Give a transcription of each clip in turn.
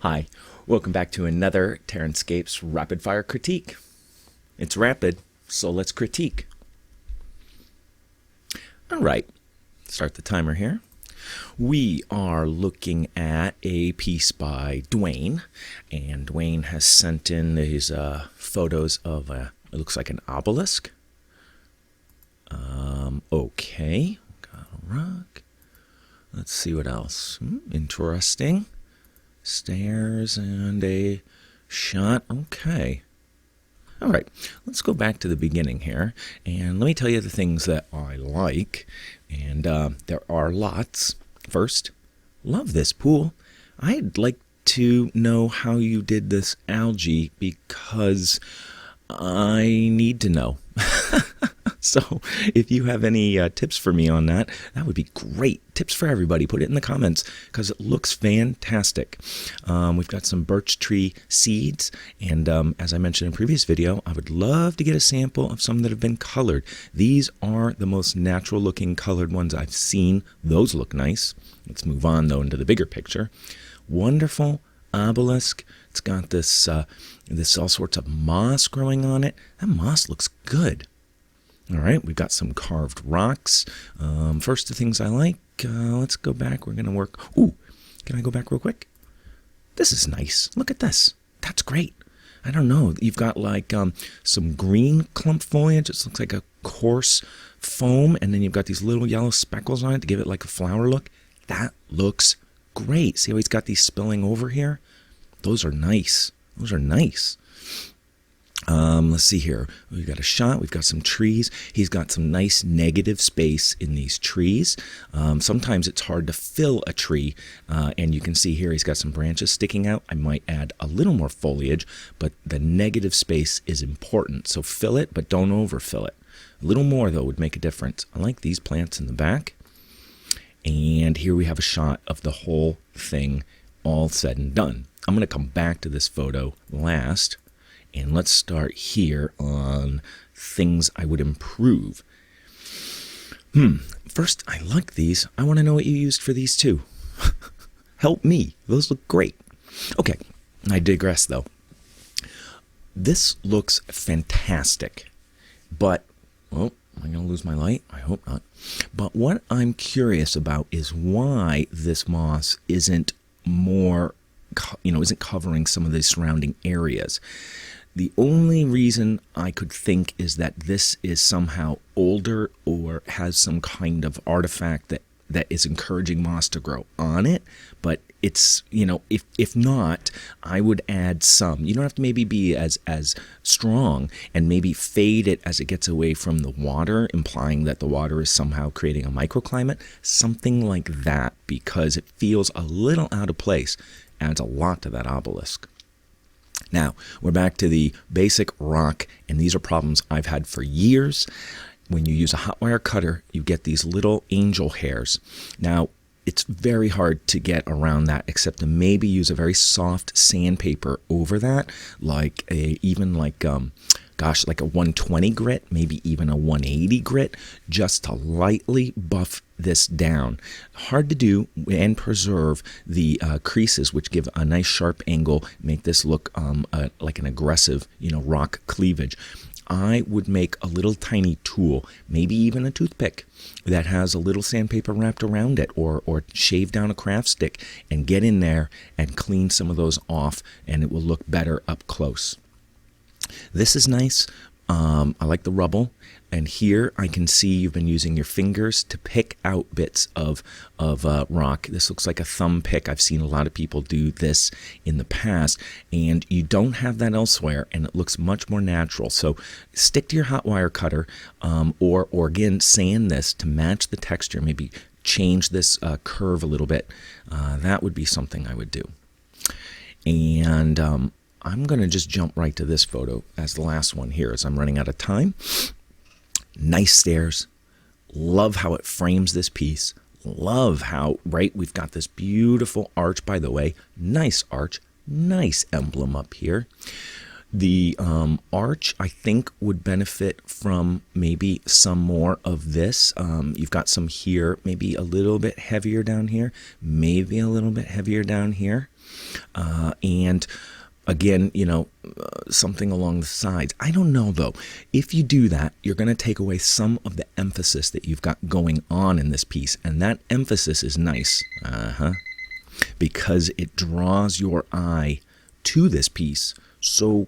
Hi, welcome back to another Terranscapes rapid fire critique. It's rapid, so let's critique. All right, start the timer here. We are looking at a piece by Dwayne, and Dwayne has sent in these photos of it looks like an obelisk. Okay, got a rock. Let's see what else. Interesting. Stairs and a shot. Okay. All right, let's go back to the beginning here, and let me tell you the things that I like, and there are lots. First, love this pool. I'd like to know how you did this algae because I need to know. So if you have any tips for me on that, that would be great. Tips for everybody. Put it in the comments because it looks fantastic. We've got some birch tree seeds. And as I mentioned in a previous video, I would love to get a sample of some that have been colored. These are the most natural looking colored ones I've seen. Those look nice. Let's move on though into the bigger picture. Wonderful obelisk. It's got this, this all sorts of moss growing on it. That moss looks good. All right, we've got some carved rocks. First, the things I like. Let's go back. We're going to work. Ooh, can I go back real quick? This is nice. Look at this. That's great. I don't know. You've got like some green clump foliage. It looks like a coarse foam. And then you've got these little yellow speckles on it to give it like a flower look. That looks great. See how he's got these spilling over here? Those are nice. Those are nice. Let's see here. We've got a shot. We've got some trees. He's got some nice negative space in these trees. Sometimes it's hard to fill a tree, and you can see here he's got some branches sticking out. I might add a little more foliage, but the negative space is important. So fill it, but don't overfill it. A little more, though, would make a difference. I like these plants in the back. And here we have a shot of the whole thing all said and done. I'm going to come back to this photo last. And let's start here on things I would improve. First, I like these. I want to know what you used for these too. Help me. Those look great. Okay, I digress though. This looks fantastic. But, well, am I going to lose my light? I hope not. But what I'm curious about is why this moss isn't more, isn't covering some of the surrounding areas. The only reason I could think is that this is somehow older or has some kind of artifact that is encouraging moss to grow on it. But it's, if not, I would add some. You don't have to maybe be as strong and maybe fade it as it gets away from the water, implying that the water is somehow creating a microclimate. Something like that, because it feels a little out of place. Adds a lot to that obelisk. Now, we're back to the basic rock, and these are problems I've had for years. When you use a hot wire cutter, you get these little angel hairs. Now, it's very hard to get around that, except to maybe use a very soft sandpaper over that, like a 120 grit, maybe even a 180 grit, just to lightly buff this down. Hard to do and preserve the creases, which give a nice sharp angle, make this look like an aggressive, rock cleavage. I would make a little tiny tool, maybe even a toothpick, that has a little sandpaper wrapped around it, or shave down a craft stick and get in there and clean some of those off, and it will look better up close. This is nice. I like the rubble. And here I can see you've been using your fingers to pick out bits of rock. This looks like a thumb pick. I've seen a lot of people do this in the past. And you don't have that elsewhere, and it looks much more natural. So stick to your hot wire cutter, or again, sand this to match the texture. Maybe change this curve a little bit. That would be something I would do. And I'm going to just jump right to this photo as the last one here, as I'm running out of time. Nice stairs. Love how it frames this piece. Love how, we've got this beautiful arch, by the way. Nice arch. Nice emblem up here. The arch, I think, would benefit from maybe some more of this. You've got some here, maybe a little bit heavier down here, maybe a little bit heavier down here. And again, something along the sides. I don't know, though. If you do that, you're going to take away some of the emphasis that you've got going on in this piece. And that emphasis is nice, because it draws your eye to this piece. So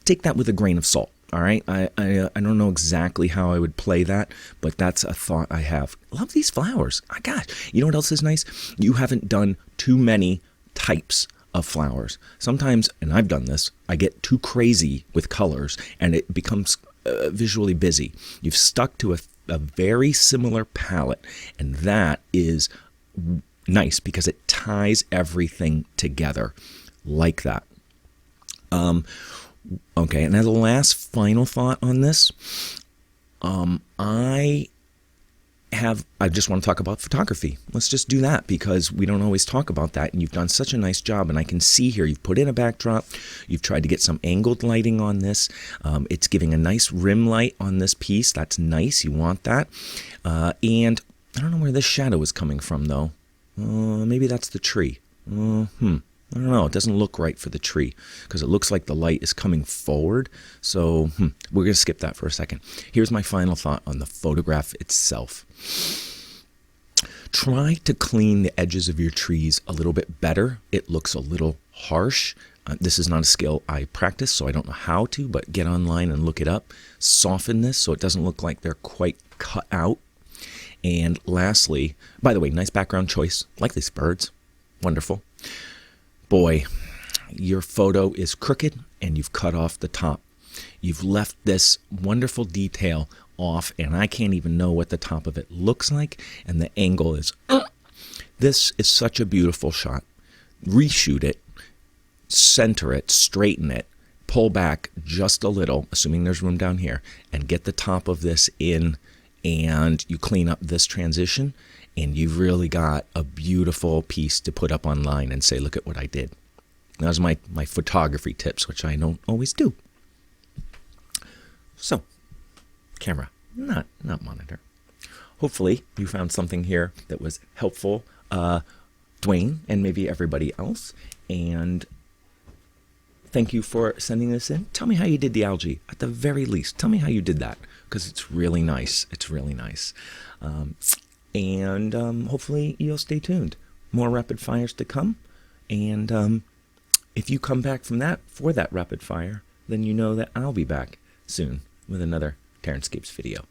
take that with a grain of salt. All right, I don't know exactly how I would play that, but that's a thought I have. Love these flowers. Oh, gosh, you know what else is nice? You haven't done too many types of flowers. Sometimes, and I've done this, I get too crazy with colors and it becomes visually busy. You've stuck to a very similar palette, and that is nice because it ties everything together like that. Okay, and as a last final thought on this, I just want to talk about photography. Let's just do that because we don't always talk about that, and you've done such a nice job, and I can see here you've put in a backdrop, you've tried to get some angled lighting on this, it's giving a nice rim light on this piece. That's nice, you want that, and I don't know where this shadow is coming from though. Maybe that's the tree. I don't know, it doesn't look right for the tree because it looks like the light is coming forward. So we're going to skip that for a second. Here's my final thought on the photograph itself. Try to clean the edges of your trees a little bit better. It looks a little harsh. This is not a skill I practice, so I don't know how to, but get online and look it up. Soften this so it doesn't look like they're quite cut out. And lastly, by the way, nice background choice. Like these birds. Wonderful. Boy, your photo is crooked and you've cut off the top. You've left this wonderful detail off and I can't even know what the top of it looks like, and the angle is This is such a beautiful shot. Reshoot it, center it, straighten it, pull back just a little, assuming there's room down here, and get the top of this in, and you clean up this transition, and you've really got a beautiful piece to put up online and say, look at what I did. Those are my photography tips, which I don't always do. So, camera, not monitor. Hopefully you found something here that was helpful, Dwayne, and maybe everybody else. And thank you for sending this in. Tell me how you did the algae, at the very least. Tell me how you did that, because it's really nice. It's really nice. And hopefully you'll stay tuned. More rapid fires to come. And if you come back from that for that rapid fire, then you know that I'll be back soon with another Terranscapes video.